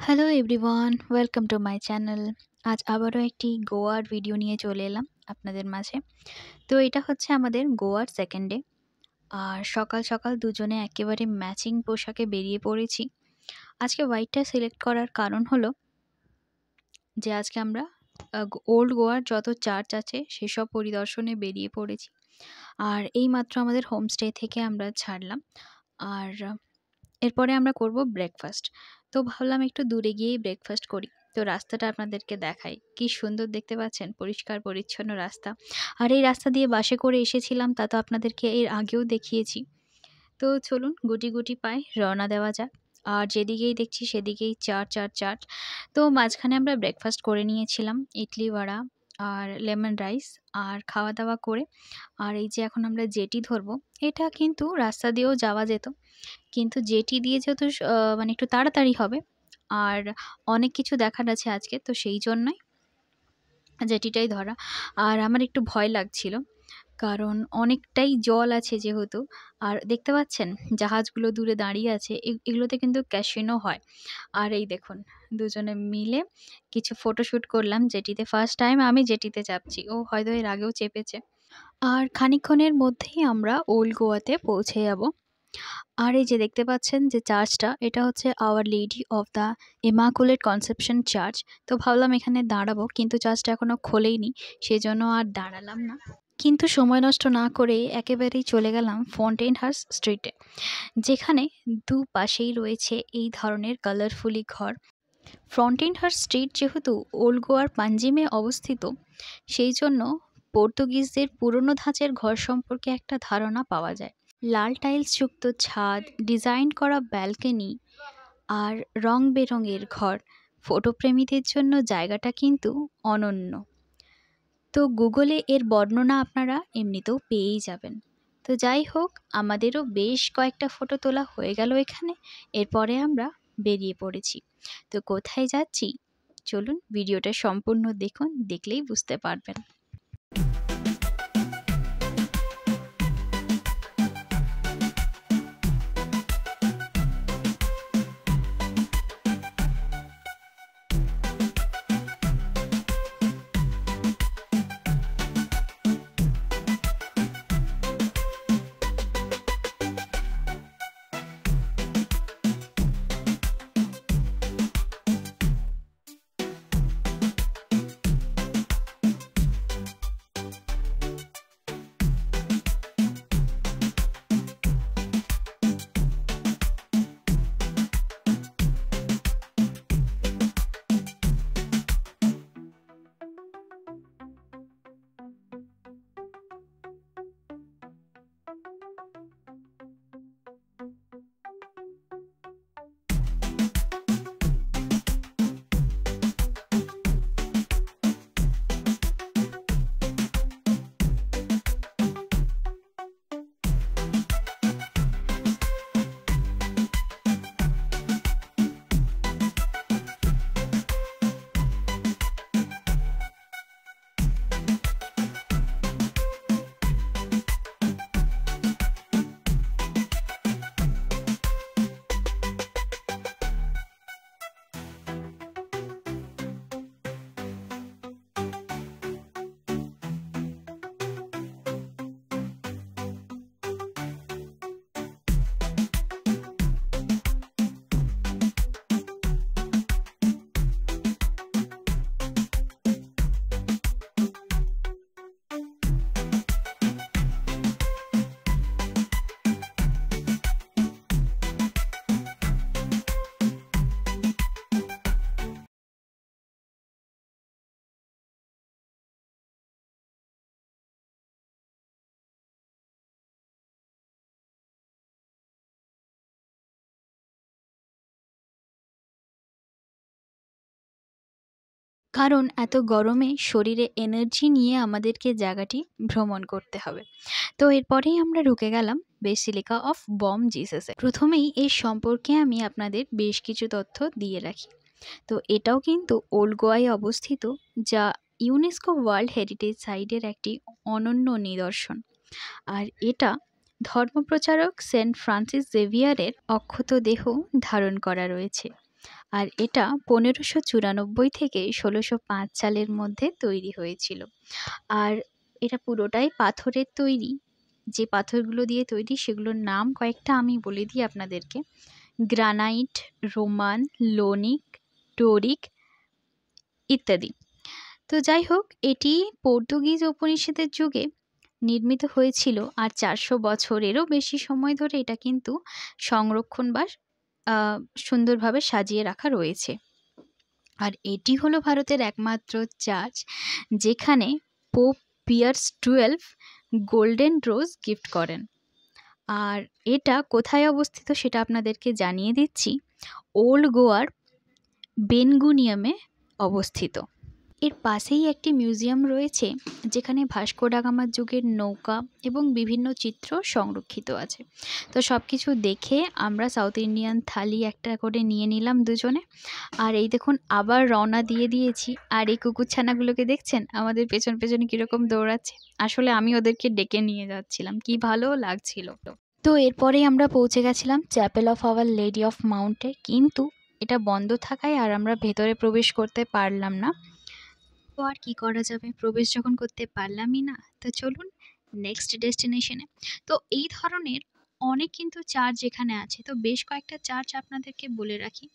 Hello everyone, welcome to my channel. আজ আবারও একটি গোয়ার ভিডিও নিয়ে চলে এলাম আপনাদের মাঝে। তো এটা হচ্ছে আমাদের গোয়ার সেকেন্ড ডে। আর সকাল সকাল দুজনে একেবারে ম্যাচিং পোশাকে বেরিয়ে পড়েছি। আজকে হোয়াইটটা সিলেক্ট করার কারণ হলো যে আজকে আমরা ওল্ড গোয়ার যত চার্চ আছে সেসব পরিদর্শনে বেরিয়ে পড়েছি। আর এইমাত্র আমাদের হোমস্টে থেকে আমরা ছাড়লাম। আর এরপরে আমরা করব ব্রেকফাস্ট। তো ভাবলাম একটু দূরে গিয়েই ব্রেকফাস্ট করি। তো রাস্তাটা আপনাদেরকে দেখাই। কি সুন্দর দেখতে পাচ্ছেন, পরিষ্কার পরিচ্ছন্ন রাস্তা। আর এই রাস্তা দিয়ে বাসে করে এসেছিলাম, তা তো আপনাদেরকে এর আগেও দেখিয়েছি। তো চলুন গুটি গুটি পায়ে রওনা দেওয়া যাক। আর যেদিকেই দেখছি সেদিকেই চার্চ আর চার্চ। তো মাঝখানে আমরা ব্রেকফাস্ট করে নিয়েছিলাম, ইডলি বড়া আর লেমন রাইস। আর খাওয়া দাওয়া করে আর এই যে এখন আমরা জেটি ধরবো, এটা কিন্তু রাস্তা দিয়েও যাওয়া যেত, কিন্তু জেটি দিয়ে যেহেতু মানে একটু তাড়াতাড়ি হবে আর অনেক কিছু দেখার আছে আজকে, তো সেই জন্যই জেটিটাই ধরা। আর আমার একটু ভয় লাগছিল, কারণ অনেকটাই জল আছে যেহেতু। আর দেখতে পাচ্ছেন জাহাজগুলো দূরে দাঁড়িয়ে আছে, এগুলোতে কিন্তু ক্যাসিনো হয়। আর এই দেখুন দুজনে মিলে কিছু ফটোশ্যুট করলাম জেটিতে। ফার্স্ট টাইম আমি জেটিতে চাপছি, ও হয়তো এর আগেও চেপেছে। আর খানিকক্ষণের মধ্যেই আমরা ওল্ড গোয়াতে পৌঁছে যাব। আর এই যে দেখতে পাচ্ছেন যে চার্চটা, এটা হচ্ছে Our lady of the Immaculate Conception church. তো ভাবলাম এখানে দাঁড়াবো, কিন্তু চার্চটা এখনও খোলেইনি, সেজন্য আর দাঁড়ালাম না। কিন্তু সময় নষ্ট না করে একেবারেই চলে গেলাম ফন্টেন হাউস স্ট্রিটে, যেখানে দুপাশেই রয়েছে এই ধরনের কালারফুলি ঘর। ফন্টেন হাউস স্ট্রিট যেহেতু ওল্ড গোয়ার পাঞ্জিমে অবস্থিত, সেই জন্য পর্তুগিজদের পুরনো ধাঁচের ঘর সম্পর্কে একটা ধারণা পাওয়া যায়। লাল টাইলসযুক্ত ছাদ, ডিজাইন করা ব্যালকনি আর রং বেরঙের ঘর, ফটোপ্রেমীদের জন্য জায়গাটা কিন্তু অনন্য। তো গুগলে এর বর্ণনা আপনারা এমনিতেও পেয়েই যাবেন। তো যাই হোক, আমাদেরও বেশ কয়েকটা ফটো তোলা হয়ে গেল এখানে। এরপরে আমরা বেরিয়ে পড়েছি। তো কোথায় যাচ্ছি চলুন ভিডিওটা সম্পূর্ণ দেখুন, দেখলেই বুঝতে পারবেন। কারণ এত গরমে শরীরে এনার্জি নিয়ে আমাদেরকে জায়গাটি ভ্রমণ করতে হবে। তো এরপরেই আমরা ঢুকে গেলাম বেসিলিকা অফ বম জিসাসে। প্রথমেই এর সম্পর্কে আমি আপনাদের বেশ কিছু তথ্য দিয়ে রাখি। তো এটাও কিন্তু ওল্ড গোয়ায় অবস্থিত, যা ইউনেস্কো ওয়ার্ল্ড হেরিটেজ সাইটের একটি অনন্য নিদর্শন। আর এটা ধর্মপ্রচারক সেন্ট ফ্রান্সিস জেভিয়ারের অক্ষত দেহ ধারণ করা রয়েছে। আর এটা 1594 থেকে 1605 সালের মধ্যে তৈরি হয়েছিল। আর এটা পুরোটাই পাথরের তৈরি। যে পাথরগুলো দিয়ে তৈরি সেগুলোর নাম কয়েকটা আমি বলে দিই আপনাদেরকে: গ্রানাইট, রোমান, লোনিক, ডোরিক ইত্যাদি। তো যাই হোক, এটি পর্তুগিজ উপনিষদের যুগে নির্মিত হয়েছিল। আর 400 বছরেরও বেশি সময় ধরে এটা কিন্তু সংরক্ষণ বা সুন্দরভাবে সাজিয়ে রাখা রয়েছে। আর এটি হলো ভারতের একমাত্র চার্চ যেখানে Pope Pius 12 golden rose gift করেন। আর এটা কোথায় অবস্থিত সেটা আপনাদেরকে জানিয়ে দিচ্ছি। ওল্ড গোয়ার বেনগুনিয়ামে অবস্থিত। এর পাশেই একটি মিউজিয়াম রয়েছে যেখানে ভাস্কো ডা গামার যুগের নৌকা এবং বিভিন্ন চিত্র সংরক্ষিত আছে। তো সব কিছু দেখে আমরা সাউথ ইন্ডিয়ান থালি একটা করে নিয়ে নিলাম দুজনে। আর এই দেখুন আবার রওনা দিয়ে দিয়েছি। আর এই কুকুরছানাগুলোকে দেখছেন আমাদের পেছন পেছনে কীরকম দৌড়াচ্ছে। আসলে আমি ওদেরকে ডেকে নিয়ে যাচ্ছিলাম, কি ভালো লাগছিল। তো এরপরেই আমরা পৌঁছে গেছিলাম chapel of hour lady of মাউন্টে, কিন্তু এটা বন্ধ থাকায় আর আমরা ভেতরে প্রবেশ করতে পারলাম না। তো আর কি করা যাবে, প্রবেশ যখন করতে পারলামই না, তো চলুন নেক্সট ডেস্টিনেশনে। তো এই ধরনের অনেক কিন্তু চার্চ এখানে আছে। তো বেশ কয়েকটা চার্চ আপনাদেরকে বলে রাখি: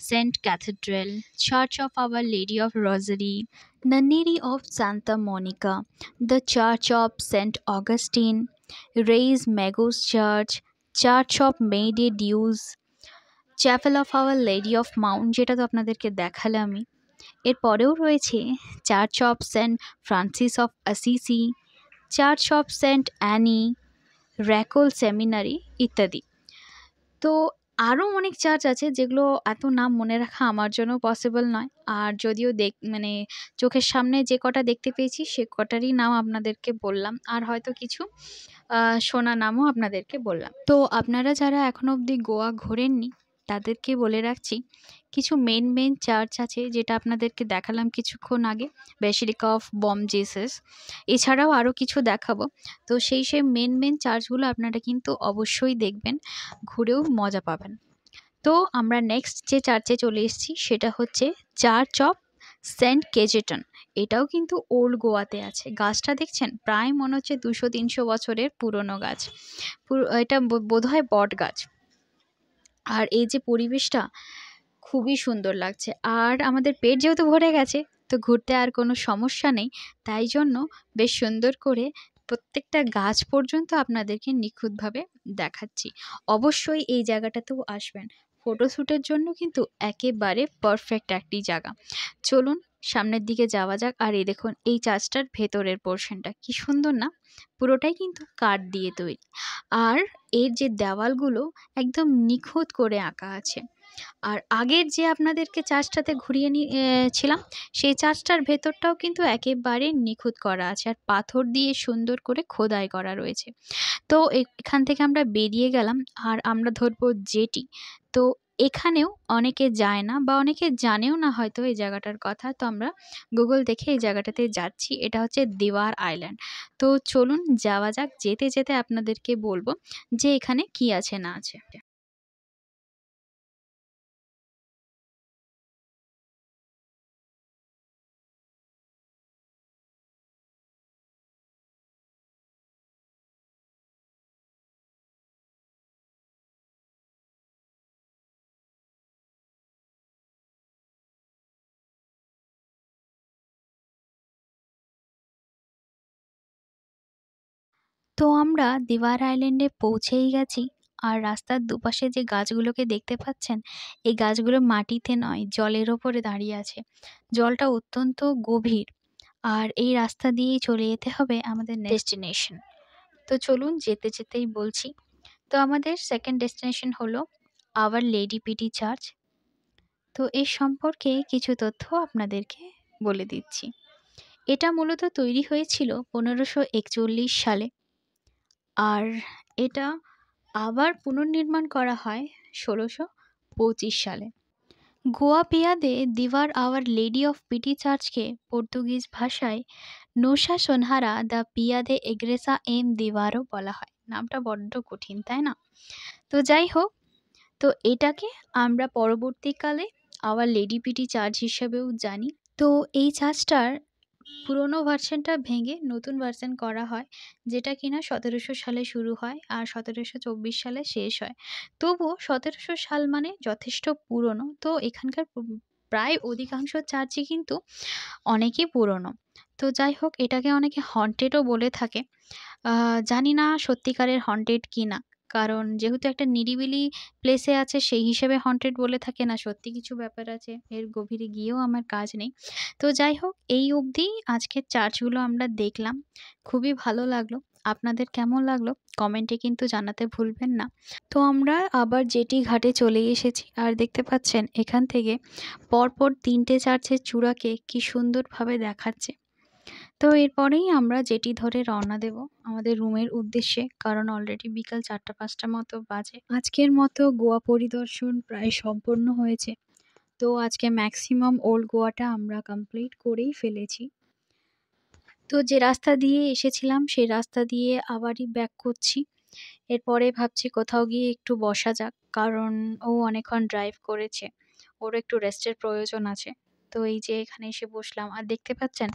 Saint Cathedral, Church of hour lady of Rosary, Nunnery of Santa Monica, the Church of Saint Augustine, Reis Magos Church, Church of Mae de Deus, Chapel of hour lady of Mount, যেটা তো আপনাদেরকে দেখালাম আমি। এরপরেও রয়েছে Church of Saint Francis of Assisi, Church of Saint Anne, Rachol Seminary ইত্যাদি। তো আরও অনেক চার্চ আছে যেগুলো এত নাম মনে রাখা আমার জন্য পসিবল নয়। আর যদিও মানে চোখের সামনে যে কটা দেখতে পেয়েছি সে কটারই নাম আপনাদেরকে বললাম, আর হয়তো কিছু শোনা নামও আপনাদেরকে বললাম। তো আপনারা যারা এখনও অবধি গোয়া ঘোরেননি তাদেরকে বলে রাখছি, কিছু মেন চার্চ আছে যেটা আপনাদেরকে দেখালাম কিছুক্ষণ আগে, বেসিলিকা অফ বম জিসাস, এছাড়াও আরও কিছু দেখাবো। তো সেই মেন চার্চগুলো আপনারা কিন্তু অবশ্যই দেখবেন, ঘুরেও মজা পাবেন। তো আমরা নেক্সট যে চার্চে চলে এসেছি সেটা হচ্ছে চার্চ অফ সেন্ট কেজেটন। এটাও কিন্তু ওল্ড গোয়াতে আছে। গাছটা দেখছেন, প্রায় মনে হচ্ছে 200-300 বছরের পুরনো গাছ। এটা বোধহয় বট গাছ। আর এই যে পরিবেশটা খুবই সুন্দর লাগছে। আর আমাদের পেট যেহেতু ভরে গেছে, তো ঘুরতে আর কোনো সমস্যা নেই। তাই জন্য বেশ সুন্দর করে প্রত্যেকটা গাছ পর্যন্ত আপনাদেরকে নিখুঁতভাবে দেখাচ্ছি। অবশ্যই এই জায়গাটাতেও আসবেন, ফটোশ্যুটের জন্য কিন্তু একেবারে পারফেক্ট একটি জায়গা। চলুন সামনের দিকে যাওয়া যাক। আর এই দেখুন এই চার্চটার ভেতরের পোর্শনটা কি সুন্দর না, পুরোটাই কিন্তু কাঠ দিয়ে তৈরি। আর এর যে দেওয়ালগুলো একদম নিখুঁত করে আঁকা আছে। আর আগের যে আপনাদেরকে চার্চটাতে ঘুরিয়ে ছিলাম সেই চার্চটার ভেতরটাও কিন্তু একেবারে নিখুঁত করা আছে, আর পাথর দিয়ে সুন্দর করে খোদাই করা রয়েছে। তো এখান থেকে আমরা বেরিয়ে গেলাম আর আমরা ধরবো জেটি। তো এখানেও অনেকে যায় না বা অনেকে জানেও না হয়তো এই জায়গাটার কথা। তো আমরা গুগল দেখে এই জায়গাটাতে যাচ্ছি। এটা হচ্ছে দিওয়ার আইল্যান্ড। তো চলুন যাওয়া যাক। যেতে যেতে আপনাদেরকে বলবো যে এখানে কি আছে না আছে। তো আমরা দিওয়ার আইল্যান্ডে পৌঁছেই গেছি। আর রাস্তার দুপাশে যে গাছগুলোকে দেখতে পাচ্ছেন, এই গাছগুলো মাটিতে নয়, জলের ওপরে দাঁড়িয়ে আছে। জলটা অত্যন্ত গভীর। আর এই রাস্তা দিয়েই চলে যেতে হবে আমাদের ডেস্টিনেশন। তো চলুন যেতে যেতেই বলছি। তো আমাদের সেকেন্ড ডেস্টিনেশন হলো আওয়ার লেডি পিটি চার্চ। তো এর সম্পর্কে কিছু তথ্য আপনাদেরকে বলে দিচ্ছি। এটা মূলত তৈরি হয়েছিল 1541 সালে। আর এটা আবার পুনর্নির্মাণ করা হয় 1625 সালে। Goa Piedade Divar Our lady of Piety চার্চকে পর্তুগিজ ভাষায় নোসা সোনহারা দ্য পিয়াদে এগ্রেসা এম দিওয়ারও বলা হয়। নামটা বড্ড কঠিন, তাই না? তো যাই হোক, তো এটাকে আমরা পরবর্তীকালে আওয়ার লেডি পিটি চার্চ হিসাবেও জানি। তো এই চার্চটার পুরোনো ভার্সনটা ভেঙে নতুন ভার্সন করা হয়, যেটা কিনা ১৭০০ সালে শুরু হয় আর ১৭২৪ সালে শেষ হয়। তবুও ১৭০০ সাল মানে যথেষ্ট পুরনো। তো এখানকার প্রায় অধিকাংশ চার্চই কিন্তু অনেকই পুরনো। তো যাই হোক, এটাকে অনেকে হন্টেডও বলে থাকে। জানি না সত্যিকারের হন্টেড কিনা। কারণ যেহেতু একটা নিরিবিলি প্লেসে আছে সেই হিসেবে হন্টেড বলে থাকে, না সত্যি কিছু ব্যাপার আছে, এর গভীরে গিয়েও আমার কাজ নেই। তো যাই হোক, এই অবধি আজকের চার্চগুলো আমরা দেখলাম। খুবই ভালো লাগলো। আপনাদের কেমন লাগলো কমেন্টে কিন্তু জানাতে ভুলবেন না। তো আমরা আবার জেটি ঘাটে চলে এসেছি আর দেখতে পাচ্ছেন এখান থেকে পরপর ৩ টে চার্চের চূড়াকে কি সুন্দরভাবে দেখাচ্ছে। তো এরপরেই আমরা জেটি ধরে রওনা দেব আমাদের রুমের উদ্দেশ্যে, কারণ অলরেডি বিকাল ৪টা-৫টা মতো বাজে। আজকের মতো গোয়া পরিদর্শন প্রায় সম্পন্ন হয়েছে। তো আজকে ম্যাক্সিমাম ওল্ড গোয়াটা আমরা কমপ্লিট করেই ফেলেছি। তো যে রাস্তা দিয়ে এসেছিলাম সেই রাস্তা দিয়ে আবারই ব্যাক করছি। এরপরে ভাবছি কোথাও গিয়ে একটু বসা যাক, কারণ ও অনেকক্ষণ ড্রাইভ করেছে, ওর একটু রেস্টের প্রয়োজন আছে। তো এই যে এখানে এসে বসলাম আর দেখতে পাচ্ছেন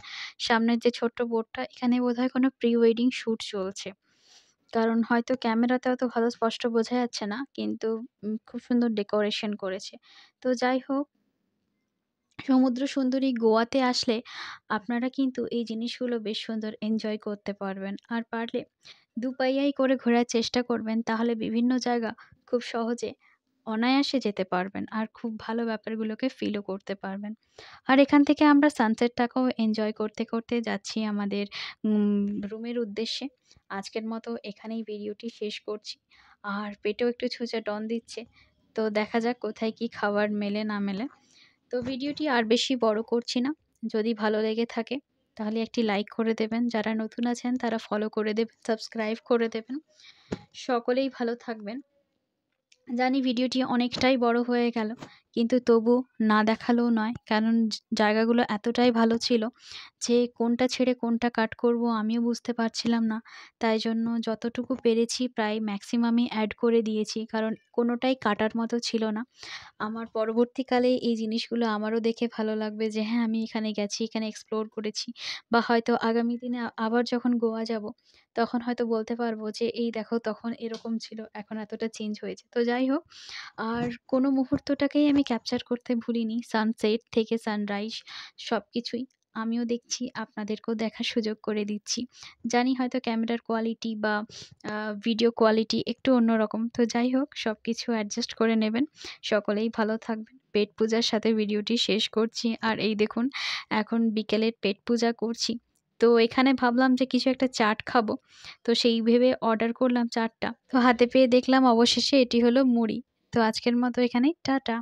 সামনের যে ছোট্ট বোর্ডটা, এখানে বোধহয় কোনো প্রি ওয়েডিং শ্যুট চলছে। কারণ হয়তো ক্যামেরাতে অত ভালো স্পষ্ট বোঝা যাচ্ছে না, কিন্তু খুব সুন্দর ডেকোরেশন করেছে। তো যাই হোক, সমুদ্র সুন্দরী গোয়াতে আসলে আপনারা কিন্তু এই জিনিসগুলো বেশ সুন্দর এনজয় করতে পারবেন। আর পারলে দুপাইয়াই করে ঘোরার চেষ্টা করবেন, তাহলে বিভিন্ন জায়গা খুব সহজে অনায়াসে যেতে পারবেন আর খুব ভালো ব্যাপারগুলোকে ফিলও করতে পারবেন। আর এখান থেকে আমরা সানসেটটাকেও এনজয় করতে করতে যাচ্ছি আমাদের রুমের উদ্দেশ্যে। আজকের মতো এখানেই ভিডিওটি শেষ করছি। আর পেটেও একটু ছুঁচে ডন দিচ্ছে। তো দেখা যাক কোথায় কি খাবার মেলে না মেলে। তো ভিডিওটি আর বেশি বড় করছি না। যদি ভালো লেগে থাকে তাহলে একটি লাইক করে দেবেন। যারা নতুন আছেন তারা ফলো করে দেবেন, সাবস্ক্রাইব করে দেবেন। সকলেই ভালো থাকবেন। জানি ভিডিওটি অনেকটাই বড় হয়ে গেল, কিন্তু তবু না দেখালেও নয়। কারণ জায়গাগুলো এতটাই ভালো ছিল যে কোনটা ছেড়ে কোনটা কাট করব আমিও বুঝতে পারছিলাম না। তাই জন্য যতটুকু পেরেছি প্রায় ম্যাক্সিমামই অ্যাড করে দিয়েছি, কারণ কোনোটাই কাটার মতো ছিল না। আমার পরবর্তীকালে এই জিনিসগুলো আমারও দেখে ভালো লাগবে যে হ্যাঁ, আমি এখানে গেছি, এখানে এক্সপ্লোর করেছি, বা হয়তো আগামী দিনে আবার যখন গোয়া যাব তখন হয়তো বলতে পারবো যে এই দেখো তখন এরকম ছিল, এখন এতটা চেঞ্জ হয়েছে। তো যাই হোক, আর কোনো মুহূর্তটাকেই আমি ক্যাপচার করতে ভুলিনি। সানসেট থেকে সানরাইজ সবকিছুই আমিও দেখছি, আপনাদেরকেও দেখার সুযোগ করে দিচ্ছি। জানি হয়তো ক্যামেরার কোয়ালিটি বা ভিডিও কোয়ালিটি একটু অন্যরকম। তো যাই হোক, সবকিছু অ্যাডজাস্ট করে নেবেন। সকলেই ভালো থাকবেন। পেট পূজার সাথে ভিডিওটি শেষ করছি। আর এই দেখুন, এখন বিকেলের পেট পূজা করছি। তো এখানে ভাবলাম যে কিছু একটা চাট খাবো। তো সেই ভেবে অর্ডার করলাম চাটটা। তো হাতে পেয়ে দেখলাম অবশেষে এটি হলো মুড়ি। তো আজকের মতো এখানেই টাটা।